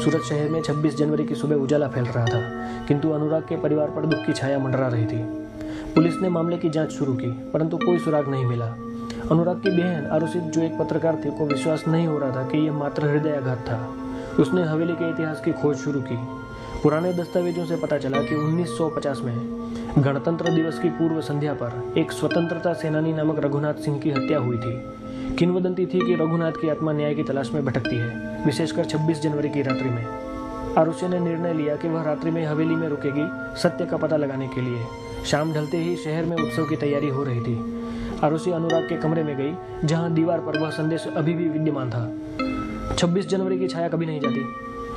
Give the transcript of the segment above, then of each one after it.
सूरत शहर में 26 जनवरी की सुबह उजाला फैल रहा था, किंतु अनुराग के परिवार पर दुख की छाया मंडरा रही थी। पुलिस ने मामले की जांच शुरू की, परंतु कोई सुराग नहीं मिला। अनुराग की बहन आरुषित, जो एक पत्रकार थी, को विश्वास नहीं हो रहा था कि यह मात्र हृदयाघात था। उसने हवेली के इतिहास की खोज शुरू की। पुराने दस्तावेजों से पता चला कि 1950 में गणतंत्र दिवस की पूर्व संध्या पर एक स्वतंत्रता सेनानी नामक रघुनाथ सिंह की हत्या हुई थी। किंवदंती थी कि रघुनाथ की आत्मा न्याय की तलाश में भटकती है, विशेषकर 26 जनवरी की रात्रि में। आरुषि ने निर्णय लिया कि वह रात्रि में हवेली में रुकेगी, सत्य का पता लगाने के लिए। शाम ढलते ही शहर में उत्सव की तैयारी हो रही थी। आरुषि अनुराग के कमरे में गई, जहां दीवार पर वह संदेश अभी भी विद्यमान था। 26 जनवरी की छाया कभी नहीं जाती।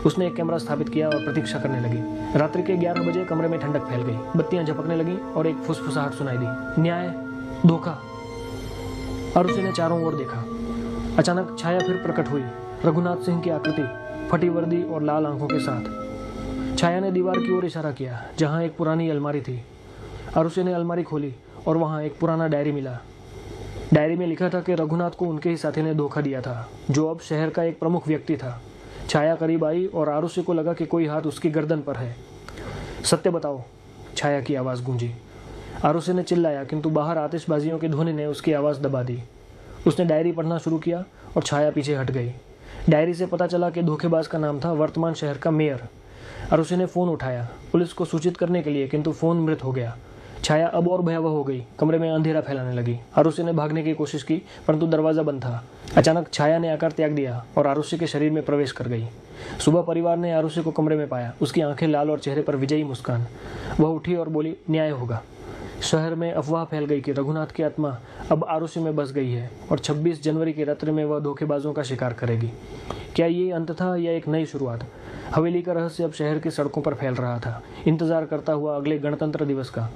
उसने एक कैमरा स्थापित किया और प्रतीक्षा करने लगी। रात्रि के 11 बजे कमरे में ठंडक फैल गई, बत्तियां झपकने लगीं और एक फुसफुसाहट सुनाई दी, न्याय, धोखा। आरुषि ने चारों ओर देखा। अचानक छाया फिर प्रकट हुई, रघुनाथ सिंह की आकृति, फटी वर्दी और लाल आंखों के साथ। छाया ने दीवार की ओर इशारा किया, जहां एक पुरानी अलमारी थी। आरुषि ने अलमारी खोली और वहां एक पुराना डायरी मिला। डायरी में लिखा था कि रघुनाथ को उनके ही साथी ने धोखा दिया था, जो अब शहर का एक प्रमुख व्यक्ति था। छाया करीब आई और आरुषि को लगा कि कोई हाथ उसकी गर्दन पर है। सत्य बताओ, छाया की आवाज़ गूंजी। आरुषि ने चिल्लाया, किंतु बाहर आतिशबाजियों की ध्वनि ने उसकी आवाज़ दबा दी। उसने डायरी पढ़ना शुरू किया और छाया पीछे हट गई। डायरी से पता चला कि धोखेबाज का नाम था वर्तमान शहर का मेयर। आरुषि ने फ़ोन उठाया पुलिस को सूचित करने के लिए, किंतु फ़ोन मृत हो गया। छाया अब और भयावह हो गई, कमरे में अंधेरा फैलाने लगी। आरुषि ने भागने की कोशिश की, परंतु दरवाजा बंद था। अचानक छाया ने आकार त्याग दिया और आरुषि के शरीर में प्रवेश कर गई। सुबह परिवार ने आरुषि को कमरे में पाया, उसकी आंखें लाल और चेहरे पर विजयी मुस्कान। वह उठी और बोली, न्याय होगा। शहर में अफवाह फैल गई कि रघुनाथ की आत्मा अब आरुषि में बस गई है और 26 जनवरी की रात्रि में वह धोखेबाजों का शिकार करेगी। क्या ये अंत था या एक नई शुरुआत? हवेली का रहस्य अब शहर की सड़कों पर फैल रहा था, इंतजार करता हुआ अगले गणतंत्र दिवस का।